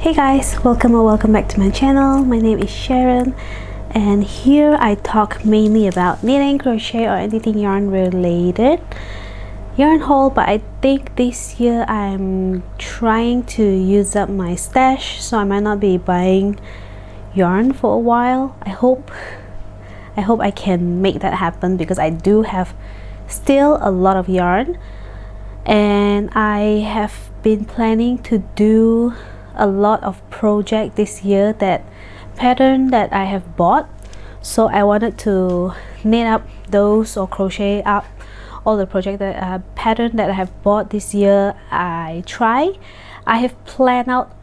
Hey guys, welcome or welcome back to my channel. My name is Sharon, and here I talk mainly about knitting, crochet, or anything yarn related yarn haul. But I think this year I'm trying to use up my stash, so I might not be buying yarn for a while. I hope I can make that happen, because I do have still a lot of yarn, and I have been planning to do a lot of project this year, that pattern that I have bought. So I wanted to knit up those or crochet up all the project that pattern that I have bought this year. I have planned out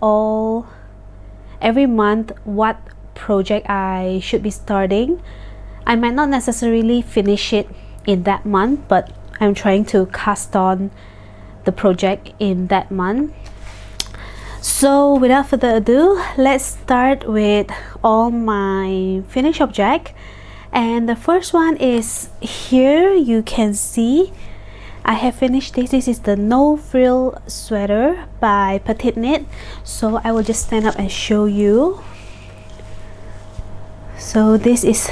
every month what project I should be starting. I might not necessarily finish it in that month, but I'm trying to cast on the project in that month. So without further ado, let's start with all my finished object. And the first one is here. You can see I have finished this. This is the no frill sweater by PetiteKnit. So I will just stand up and show you. So this is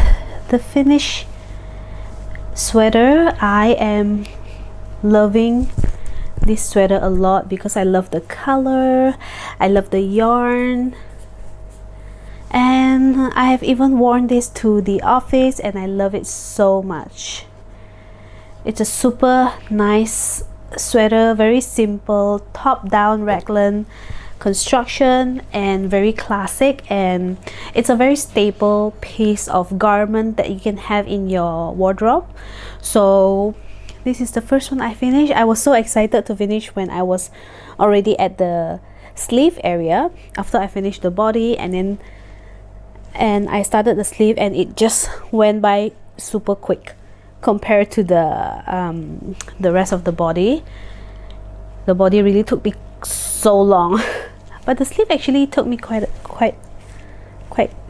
the finished sweater. I am loving this sweater a lot because I love the color, I love the yarn, and I have even worn this to the office and I love it so much. It's a super nice sweater, very simple top down raglan construction and very classic, and it's a very staple piece of garment that you can have in your wardrobe. So this is the first one I finished. I was so excited to finish when I was already at the sleeve area after I finished the body, and I started the sleeve, and it just went by super quick compared to the rest of the body. The body really took me so long, but the sleeve actually took me quite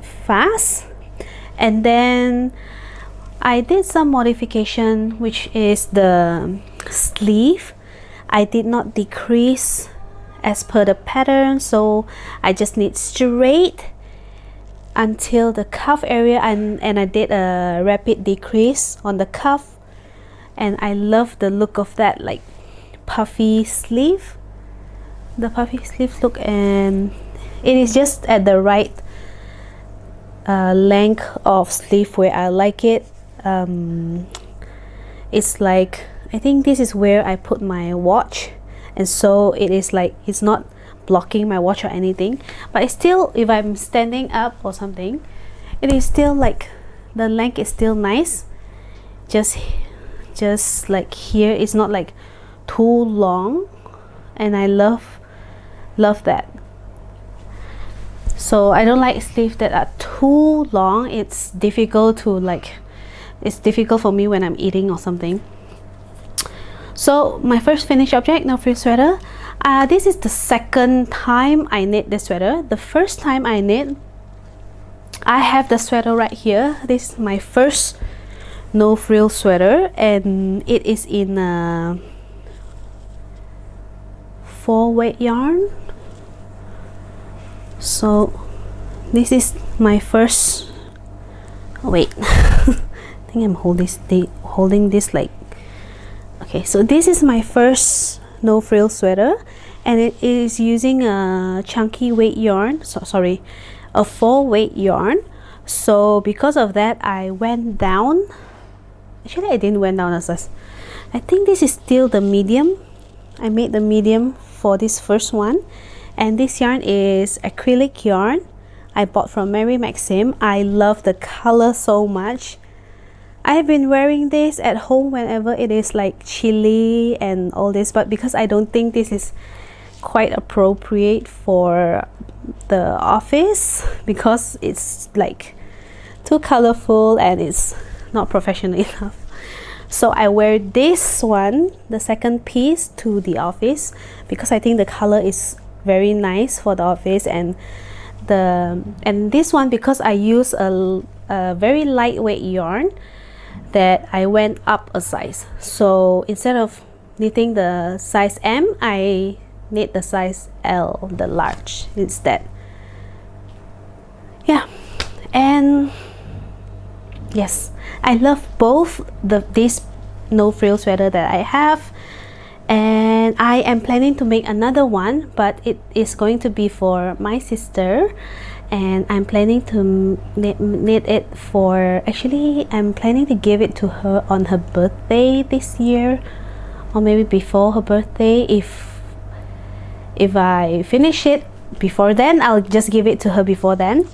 fast. And then I did some modification, which is the sleeve. I did not decrease as per the pattern, so I just knit straight until the cuff area, and I did a rapid decrease on the cuff, and I love the look of that, like puffy sleeve, the puffy sleeve look, and it is just at the right length of sleeve where I like it. It's like, I think this is where I put my watch, and so it is like, it's not blocking my watch or anything, but it's still, if I'm standing up or something, it is still like, the length is still nice. Just like here, it's not like too long, and I love that. So I don't like sleeves that are too long. It's difficult for me when I'm eating or something. So my first finished object, no frill sweater. This is the second time I knit this sweater. The first time I knit, I have the sweater right here. This is my first no frill sweater, and it is in a 4-weight yarn. So this is my first, wait, I think I'm holding this like, okay, so this is my first no frill sweater, and it is using a chunky weight yarn, a 4-weight yarn. So because of that, I went down. Actually, I didn't went down as I think this is still the medium. I made the medium for this first one, and this yarn is acrylic yarn I bought from Mary Maxim. I love the color so much. I've been wearing this at home whenever it is like chilly and all this, but because I don't think this is quite appropriate for the office, because it's like too colorful and it's not professional enough. So I wear this one, the second piece, to the office, because I think the color is very nice for the office, and this one, because I use a very lightweight yarn, that I went up a size. So instead of knitting the size M, I knit the size L, the large, instead. Yeah, and yes, I love both this no frill sweater that I have, and I am planning to make another one, but it is going to be for my sister, and I'm planning to knit it for, actually I'm planning to give it to her on her birthday this year, or maybe before her birthday. If I finish it before then, I'll just give it to her before then.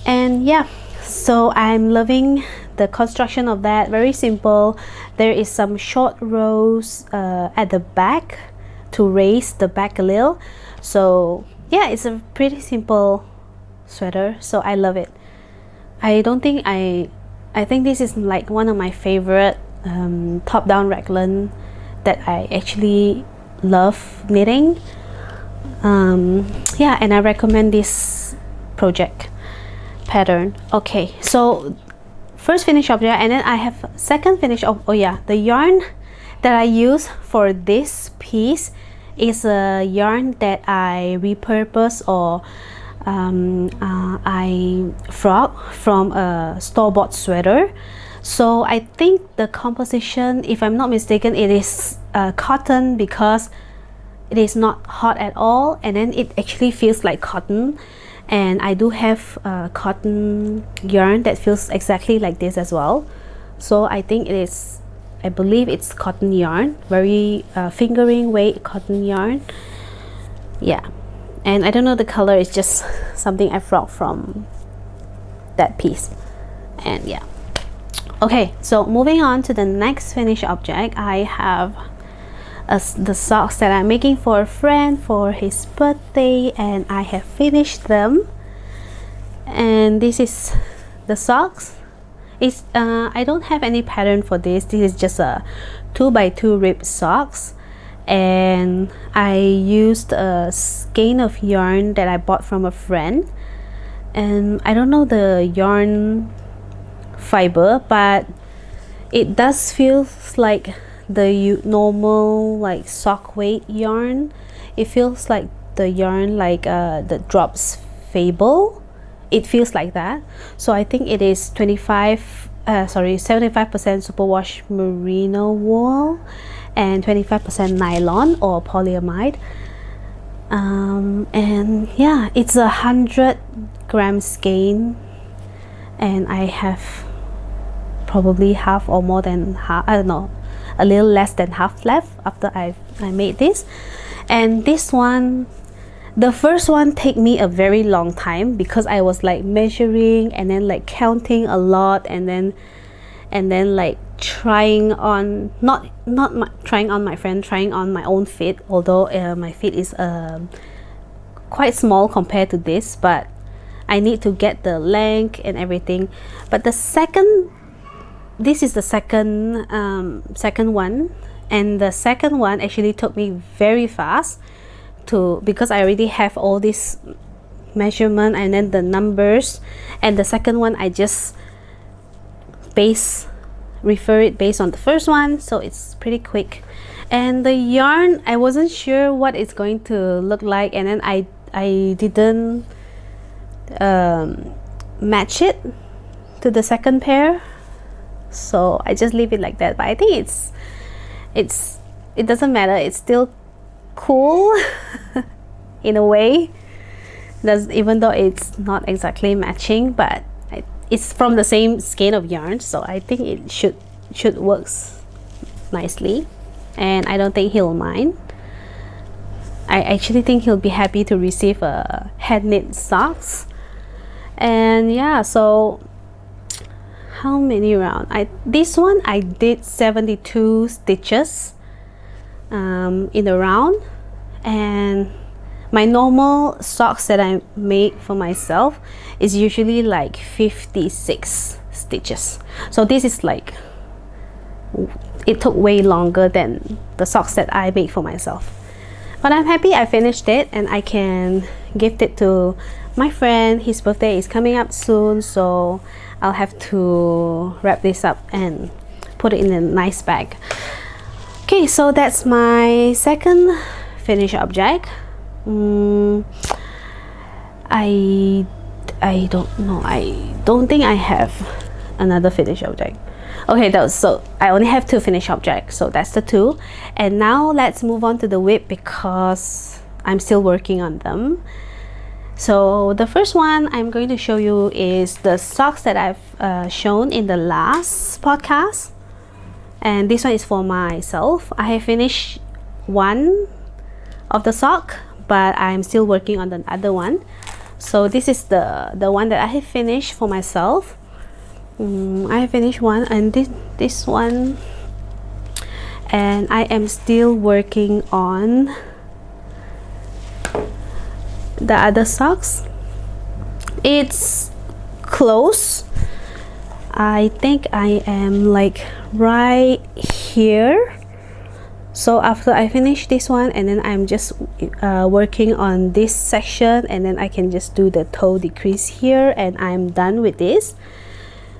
And yeah, so I'm loving the construction of that. Very simple. There is some short rows at the back to raise the back a little. So yeah, it's a pretty simple sweater, so I love it. I think this is like one of my favorite top down raglan that I actually love knitting. Yeah, and I recommend this project pattern. Okay, so first finished object, and then I have second finished oh yeah, the yarn that I use for this piece is a yarn that I repurpose, or I frog from a store-bought sweater. So I think the composition, if I'm not mistaken, it is cotton, because it is not hot at all, and then it actually feels like cotton. And I do have cotton yarn that feels exactly like this as well. So I think it is, I believe it's cotton yarn, very fingering weight cotton yarn. Yeah, and I don't know the color, it's just something I brought from that piece. And yeah, okay, so moving on to the next finished object, I have the socks that I'm making for a friend for his birthday, and I have finished them. And this is the socks. It's I don't have any pattern for this. This is just a 2x2 rib socks, and I used a skein of yarn that I bought from a friend, and I don't know the yarn fiber, but it does feel like the normal like sock weight yarn. It feels like the yarn like the Drops Fable. It feels like that. So I think it is 75% superwash merino wool and 25% nylon or polyamide. And yeah, it's 100-gram skein, and I have probably half or more than half, I don't know, a little less than half left after I made this. And this one, the first one, take me a very long time, because I was like measuring and then like counting a lot, and then like trying on, trying on my friend, trying on my own feet, although my feet is quite small compared to this, but I need to get the length and everything. But this is the second one, and the second one actually took me very fast because I already have all this measurement and then the numbers, and the second one I just refer it based on the first one, so it's pretty quick. And the yarn, I wasn't sure what it's going to look like, and then I didn't match it to the second pair, so I just leave it like that. But I think it doesn't matter, it's still cool in a way, even though it's not exactly matching, but it's from the same skein of yarn, so I think it should works nicely, and I don't think he'll mind. I actually think he'll be happy to receive a hand knit socks. And yeah, so how many round? This one I did 72 stitches in the round, and my normal socks that I make for myself is usually like 56 stitches. So this is like, it took way longer than the socks that I make for myself. But I'm happy I finished it, and I can gift it to my friend. His birthday is coming up soon, so I'll have to wrap this up and put it in a nice bag. Okay, so that's my second finished object. I don't know. I don't think I have another finished object. Okay, so I only have 2 finished objects, so that's the 2. And now let's move on to the whip because I'm still working on them. So the first one I'm going to show you is the socks that I've shown in the last podcast, and this one is for myself. I have finished one of the sock, but I'm still working on the other one. So this is the one that I have finished for myself. I have finished one, and this one, and I am still working on the other socks. It's close. I think I am like right here. So after I finish this one, and then I'm just working on this section, and then I can just do the toe decrease here, and I'm done with this.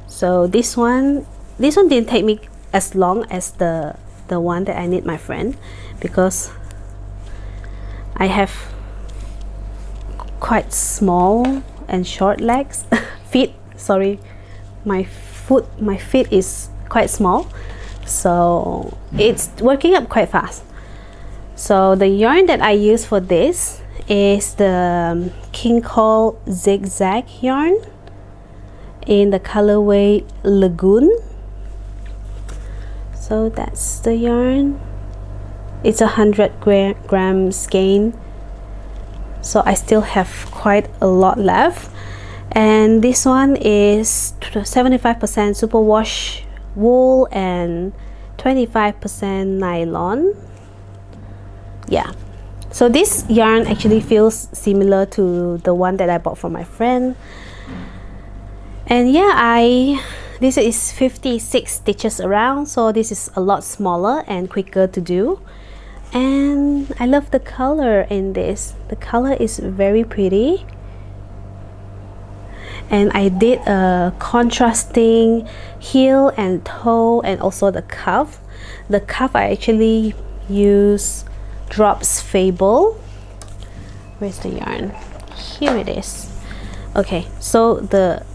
So this one didn't take me as long as the one that I knit my friend, because I have quite small and short legs. Feet, sorry, my feet is quite small, so it's working up quite fast. So the yarn that I use for this is the King Cole zigzag yarn in the colorway Lagoon. So that's the yarn. It's 100 gram skein, so I still have quite a lot left. And this one is 75% superwash wool and 25% nylon. Yeah, so this yarn actually feels similar to the one that I bought for my friend. And yeah, this is 56 stitches around, so this is a lot smaller and quicker to do. And I love the color in this. The color is very pretty. And I did a contrasting heel and toe, and also the cuff. The cuff I actually use Drops Fable. Where's the yarn? Here it is. Okay, so the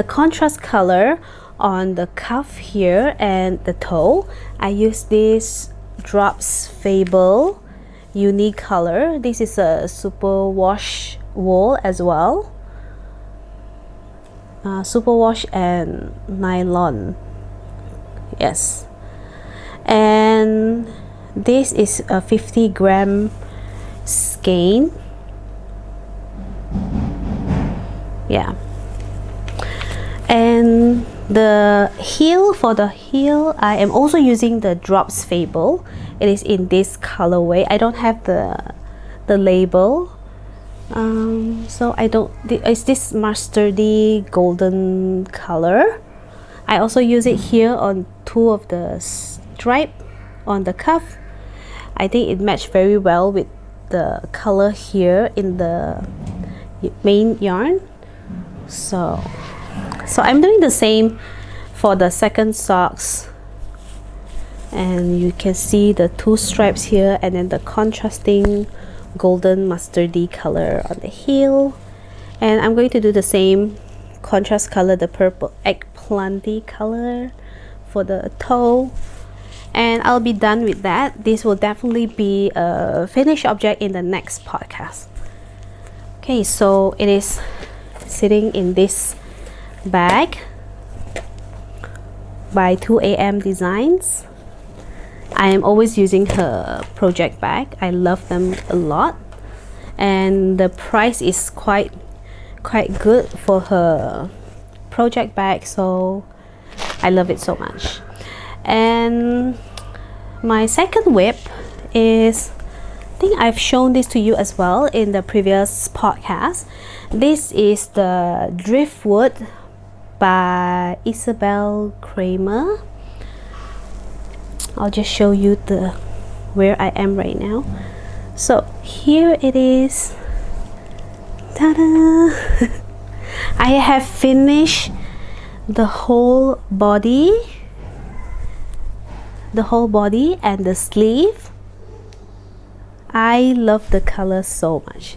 contrast color on the cuff here and the toe, I use this Drops Fable unique color. This is a superwash wool as well. Superwash and nylon. Yes. And this is a 50 gram skein. Yeah. And the heel, for the heel, I am also using the Drops Fable. It is in this colorway. I don't have the label, so I don't. It's this mustardy golden color. I also use it here on 2 of the stripe on the cuff. I think it matched very well with the color here in the main yarn. So I'm doing the same for the second socks, and you can see the 2 stripes here, and then the contrasting golden mustardy color on the heel. And I'm going to do the same contrast color, the purple eggplanty color for the toe, and I'll be done with that. This will definitely be a finished object in the next podcast. Okay, so it is sitting in this bag by 2AM Designs. I am always using her project bag. I love them a lot, and the price is quite good for her project bag, so I love it so much. And my second whip is, I think I've shown this to you as well in the previous podcast. This is the Driftwood by Isabell Kraemer. I'll just show you where I am right now. So here it is. Ta-da! I have finished the whole body and the sleeve. I love the color so much.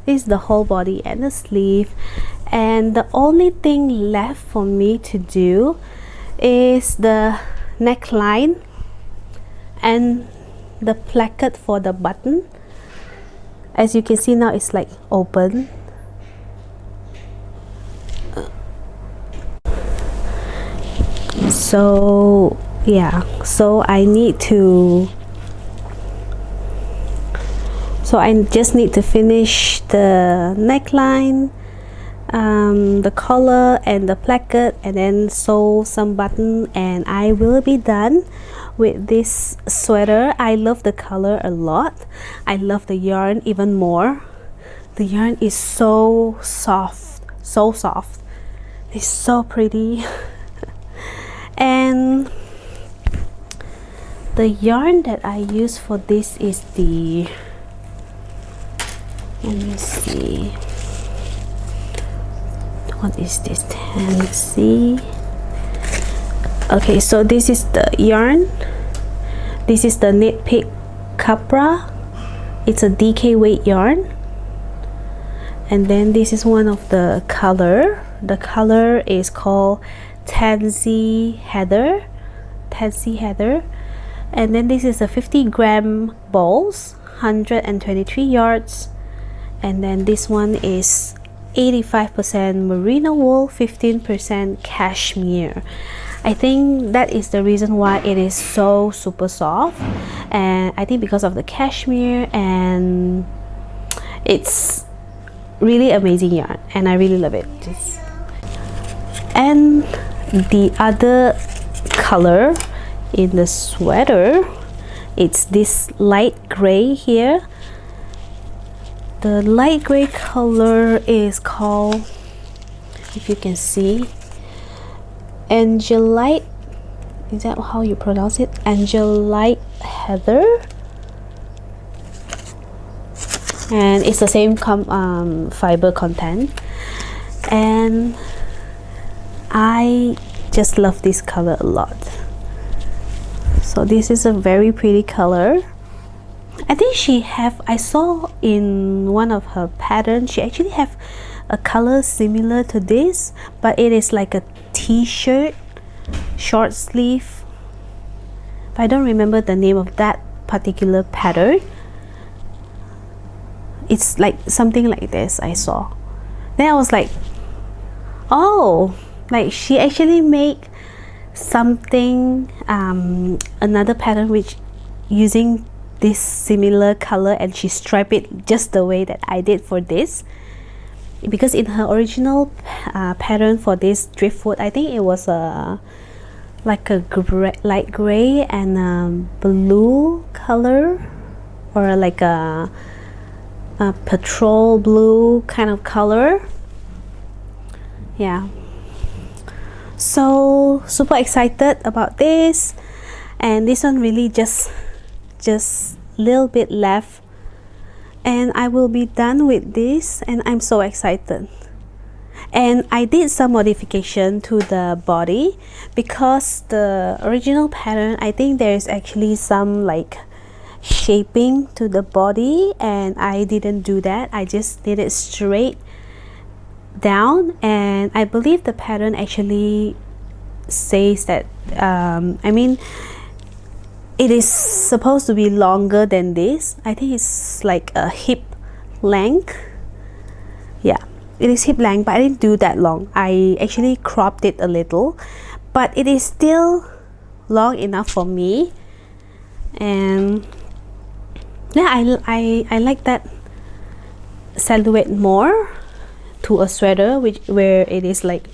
This is the whole body and the sleeve, and the only thing left for me to do is the neckline and the placket for the button. As you can see now, it's like open. So yeah, so I just need to finish the neckline, the collar and the placket, and then sew some button, and I will be done with this sweater. I love the color a lot. I love the yarn even more. The yarn is so soft, so soft. It's so pretty. And the yarn that I use for this is the, let me see, what is this, Tansy? Okay, so this is the yarn. This is the Knit Pick Capra. It's a DK weight yarn. And then this is one of the color. The color is called Tansy Heather. And then this is a 50-gram balls, 123 yards. And then this one is 85% merino wool, 15% cashmere. I think that is the reason why it is so super soft, and I think because of the cashmere, and it's really amazing yarn, and I really love it. And the other color in the sweater, it's this light gray here. The light gray color is called, if you can see, Angelite. Is that how you pronounce it? Angelite Heather. And it's the same fiber content, and I just love this color a lot. So this is a very pretty color. I think I saw in one of her patterns, she actually have a color similar to this, but it is like a t-shirt, short sleeve. I don't remember the name of that particular pattern. It's like something like this I saw. Then I was like, oh, like she actually make something, another pattern which using this similar color, and she striped it just the way that I did for this. Because in her original pattern for this Driftwood, I think it was like a light gray and blue color, or like a petrol blue kind of color. Yeah, so super excited about this. And this one really just little bit left, and I will be done with this, and I'm so excited. And I did some modification to the body, because the original pattern, I think there's actually some like shaping to the body, and I didn't do that. I just did it straight down, and I believe the pattern actually says that I mean, it is supposed to be longer than this. I think it's like a hip length. Yeah, it is hip length, but I didn't do that long. I actually cropped it a little, but it is still long enough for me. And yeah, I like that silhouette more to a sweater, where it is like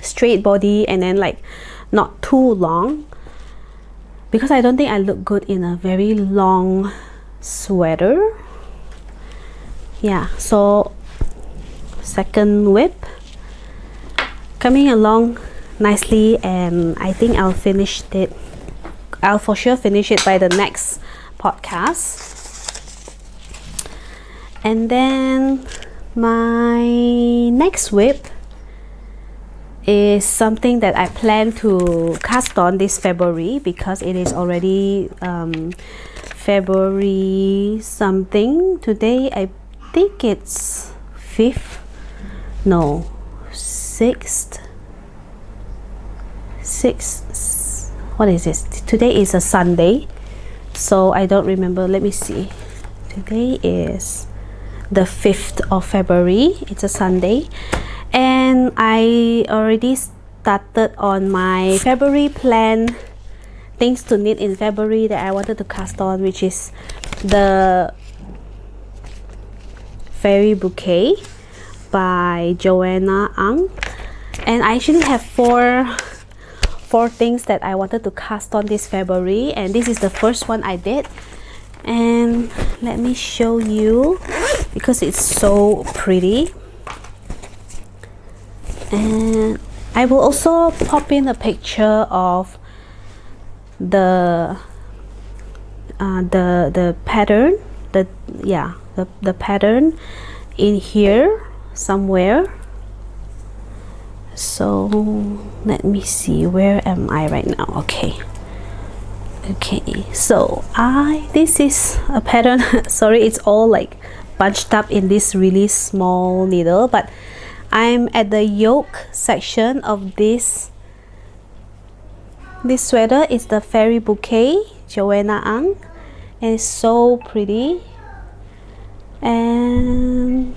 straight body and then like not too long, because I don't think I look good in a very long sweater. Yeah, so second whip coming along nicely, and I think I'll for sure finish it by the next podcast. And then my next whip is something that I plan to cast on this February, because it is already February something. Today I think it's 5th, no, 6th, what is this? Today is a Sunday, so I don't remember. Let me see. Today is the 5th of February. It's a Sunday, and I already started on my February plan, things to knit in February that I wanted to cast on, which is the Fairy Bouquet by Joanna. And I actually have four things that I wanted to cast on this February, and this is the first one I did. And let me show you because it's so pretty. And I will also pop in a picture of the pattern, the pattern in here somewhere. So let me see, where am I right now? Okay, so this is a pattern. Sorry, it's all like bunched up in this really small needle, but I'm at the yoke section of this sweater. Is the Fairy Bouquet, Joanna, and it's so pretty. And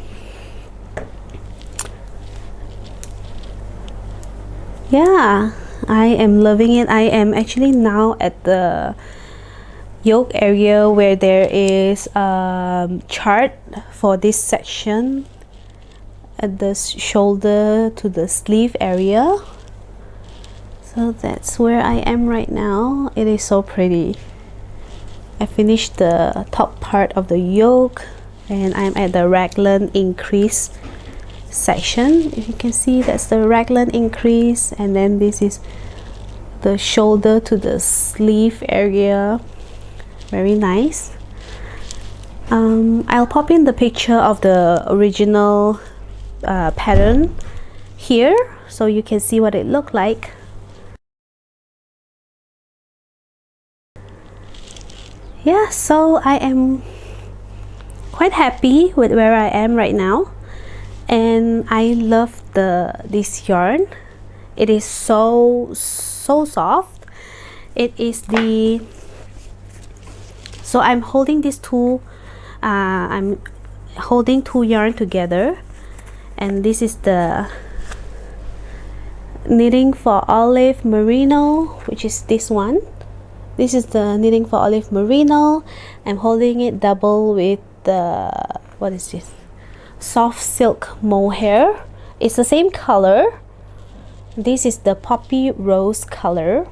yeah, I am loving it. I am actually now at the yoke area where there is a chart for this section at the shoulder to the sleeve area. So that's where I am right now. It is so pretty. I finished the top part of the yoke, and I'm at the raglan increase section. If you can see, that's the raglan increase, and then this is the shoulder to the sleeve area. Very nice. I'll pop in the picture of the original pattern here so you can see what it looked like. Yeah, so I am quite happy with where I am right now, and I love this yarn. It is so soft. It is so I'm holding these two I'm holding two yarn together, and this is the Knitting for Olive Merino, which is this one. This is the Knitting for Olive Merino. I'm holding it double with the, what is this, soft silk mohair. It's the same color. This is the poppy rose color,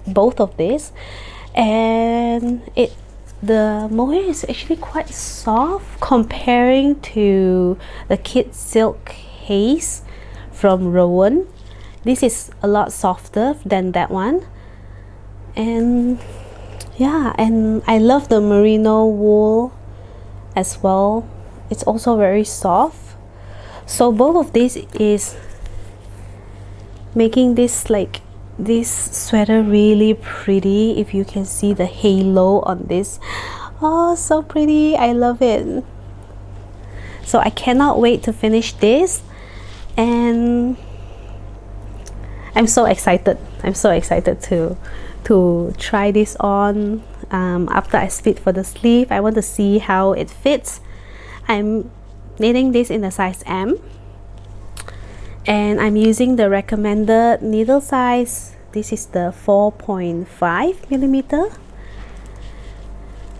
both of these, and the mohair is actually quite soft comparing to the Kid Silk Haze from Rowan. This is a lot softer than that one. And yeah, and I love the merino wool as well. It's also very soft. So both of these is making this sweater really pretty. If you can see the halo on this, oh, so pretty. I love it. So I cannot wait to finish this, and I'm so excited. I'm so excited to try this on. After I split for the sleeve, I want to see how it fits. I'm knitting this in the size M, and I'm using the recommended needle size. This is the 4.5 millimeter,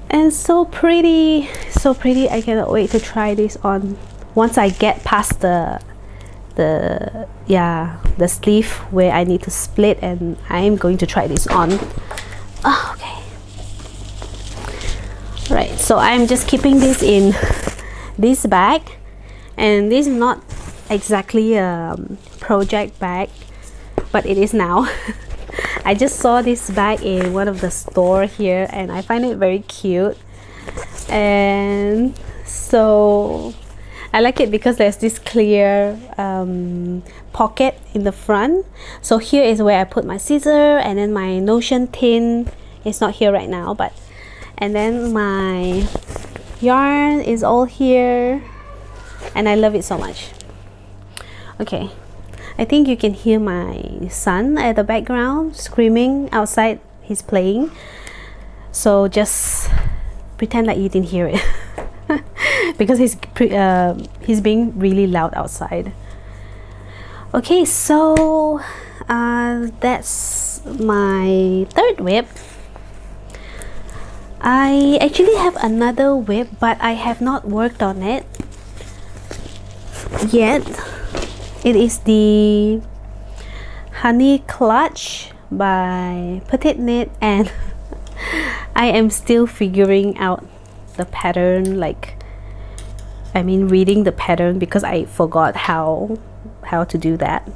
and so pretty, so pretty. I cannot wait to try this on once I get past the sleeve where I need to split, and I'm going to try this on. Oh, okay. Right, so I'm just keeping this in this bag, and this is not exactly a project bag, but it is now. I just saw this bag in one of the store here, and I find it very cute, and so I like it because there's this clear pocket in the front. So here is where I put my scissor, and then my Notion tin is not here right now, but And then my yarn is all here, and I love it so much. Okay, I think you can hear my son at the background screaming outside. He's playing, so just pretend like you didn't hear it. Because he's being really loud outside. Okay, so that's my third whip. I actually have another whip, but I have not worked on it yet. It is the Honey Clutch by PetiteKnit, and I am still figuring out the pattern, reading the pattern, because I forgot how to do that.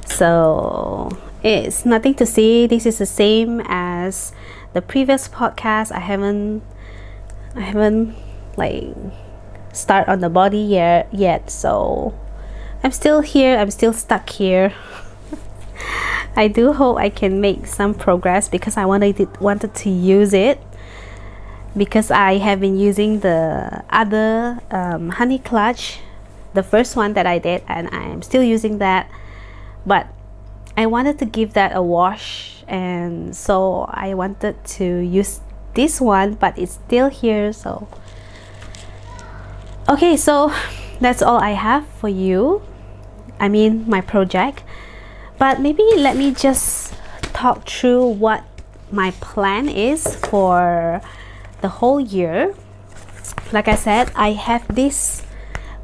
So it's nothing to see. This is the same as the previous podcast. I haven't start on the body yet, so I'm still here. I'm still stuck here. I do hope I can make some progress, because I wanted to use it, because I have been using the other honey clutch, the first one that I did, and I am still using that, but I wanted to give that a wash, and so I wanted to use this one, but it's still here. So okay, so that's all I have for you, my project. But maybe let me just talk through what my plan is for the whole year. Like I said, I have this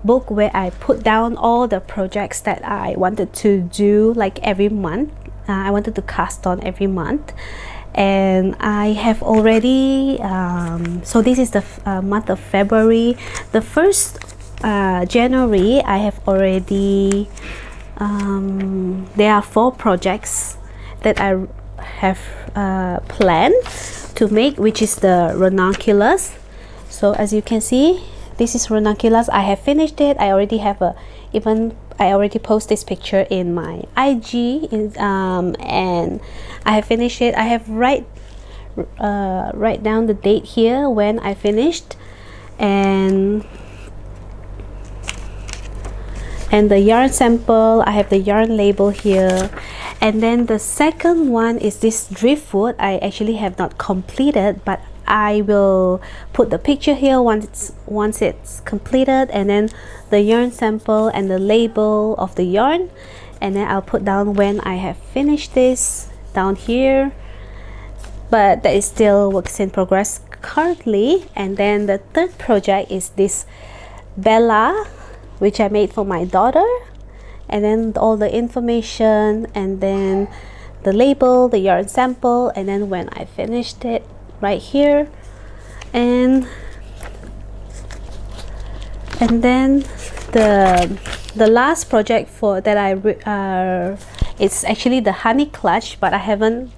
book where I put down all the projects that I wanted to do, like every month. I wanted to cast on every month, and I have already so this is the month of February. The first January, I have already there are 4 projects that I have planned to make, which is the Ranunculus. So as you can see, this is Ranunculus. I have finished it. I already have I already posted this picture in my IG, and I have finished it. I have write down the date here when I finished, and the yarn sample. I have the yarn label here. And then the second one is this Driftwood. I actually have not completed, but I will put the picture here once it's completed, and then the yarn sample and the label of the yarn, and then I'll put down when I have finished this down here. But that is still works in progress currently. And then the third project is this Bella, which I made for my daughter, and then all the information, and then the label, the yarn sample, and then when I finished it right here. And then the last project for that it's actually the honey clutch, but I haven't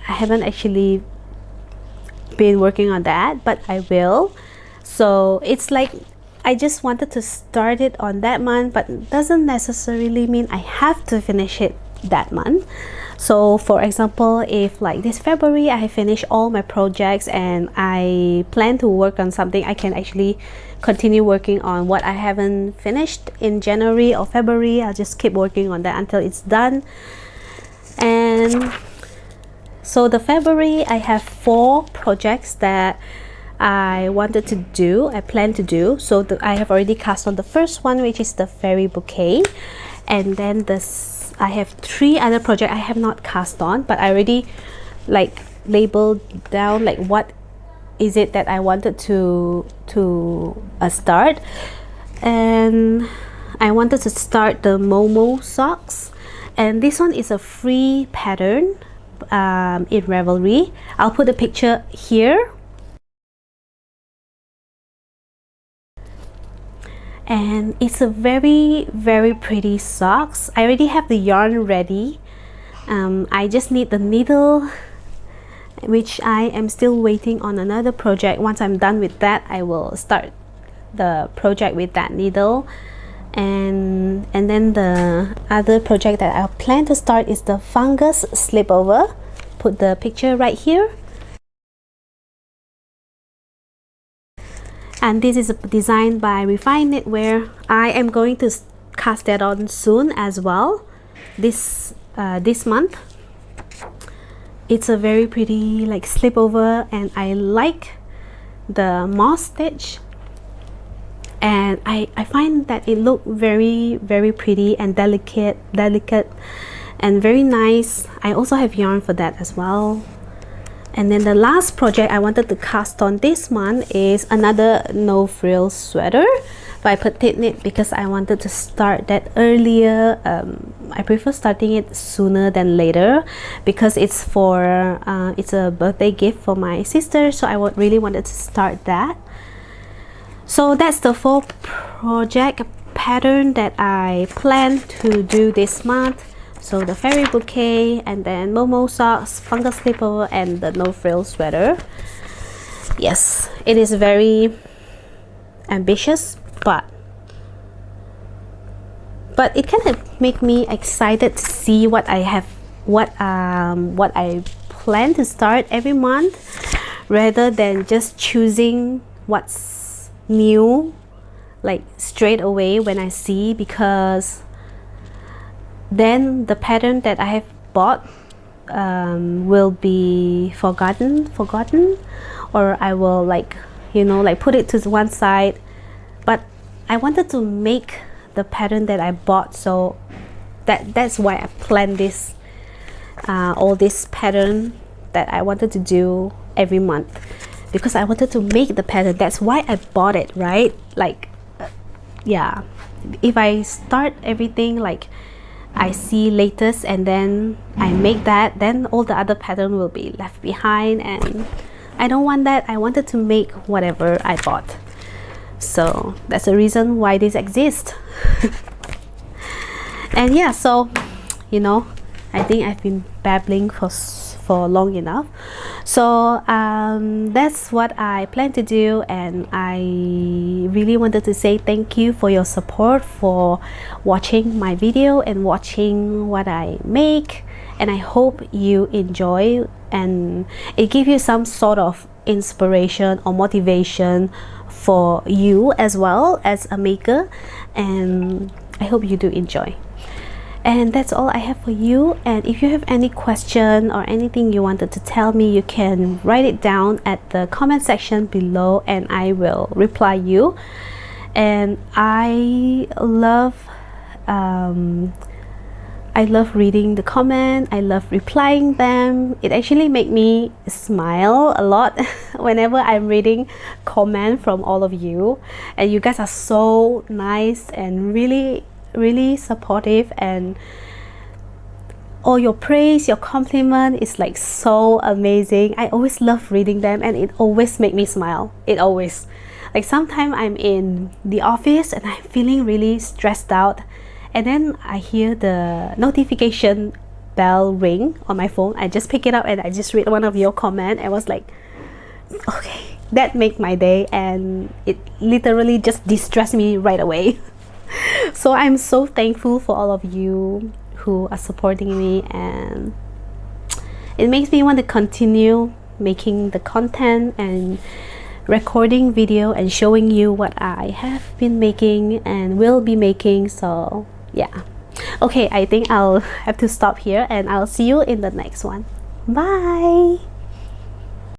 actually been working on that, but I will. So it's like I just wanted to start it on that month, but it doesn't necessarily mean I have to finish it that month. So for example, if like this February I finish all my projects and I plan to work on something, I can actually continue working on what I haven't finished in January or February. I'll just keep working on that until it's done. And so the February, I have 4 projects that I wanted to do, I plan to do. So I have already cast on the first one, which is the fairy bouquet, and then I have 3 other projects I have not cast on, but I already like labeled down like what is it that I wanted to start. And I wanted to start the Momo socks, and this one is a free pattern in Ravelry. I'll put a picture here. And it's a very, very pretty socks. I already have the yarn ready. I just need the needle, which I am still waiting on another project. Once I'm done with that, I will start the project with that needle. And then the other project that I plan to start is the Fungus Slipover. Put the picture right here. and this is designed by Refined Knitwear. I am going to cast that on soon as well, this month. It's a very pretty like slipover, and I like the moss stitch, and I find that it looked very pretty and delicate and very nice. I also have yarn for that as well. And then the last project I wanted to cast on this month is another no frills sweater by PetiteKnit, because I wanted to start that earlier. I prefer starting it sooner than later, because it's for it's a birthday gift for my sister, so I really wanted to start that. So that's the 4 project pattern that I plan to do this month. So the fairy bouquet, and then Momo socks, fungus slipover, and the no frills sweater. Yes, it is very ambitious, but it kind of make me excited to see what I have, what I plan to start every month, rather than just choosing what's new like straight away when I see, because then the pattern that I have bought will be forgotten, or I will like, you know, like put it to one side. But I wanted to make the pattern that I bought, so that's why I planned this all this pattern that I wanted to do every month, because I wanted to make the pattern. That's why I bought it, right? Like yeah, if I start everything like I see latest and then I make that, then all the other pattern will be left behind, and I don't want that. I wanted to make whatever I bought. So that's the reason why this exists. And yeah, so you know, I think I've been babbling for long enough. So that's what I plan to do, and I really wanted to say thank you for your support, for watching my video and watching what I make, and I hope you enjoy and it gives you some sort of inspiration or motivation for you as well as a maker, and I hope you do enjoy. And that's all I have for you. And if you have any question or anything you wanted to tell me, you can write it down at the comment section below, and I will reply you. And I love reading the comment. I love replying them. It actually makes me smile a lot whenever I'm reading comment from all of you, and you guys are so nice and really supportive, and all your praise, your compliment is like so amazing. I always love reading them, and it always makes me smile. It always, like sometimes I'm in the office and I'm feeling really stressed out, and then I hear the notification bell ring on my phone. I just pick it up and I just read one of your comment, and I was like, okay, that makes my day, and it literally just distress me right away. So I'm so thankful for all of you who are supporting me, and it makes me want to continue making the content and recording video and showing you what I have been making and will be making. So yeah, okay, I think I'll have to stop here, and I'll see you in the next one. Bye.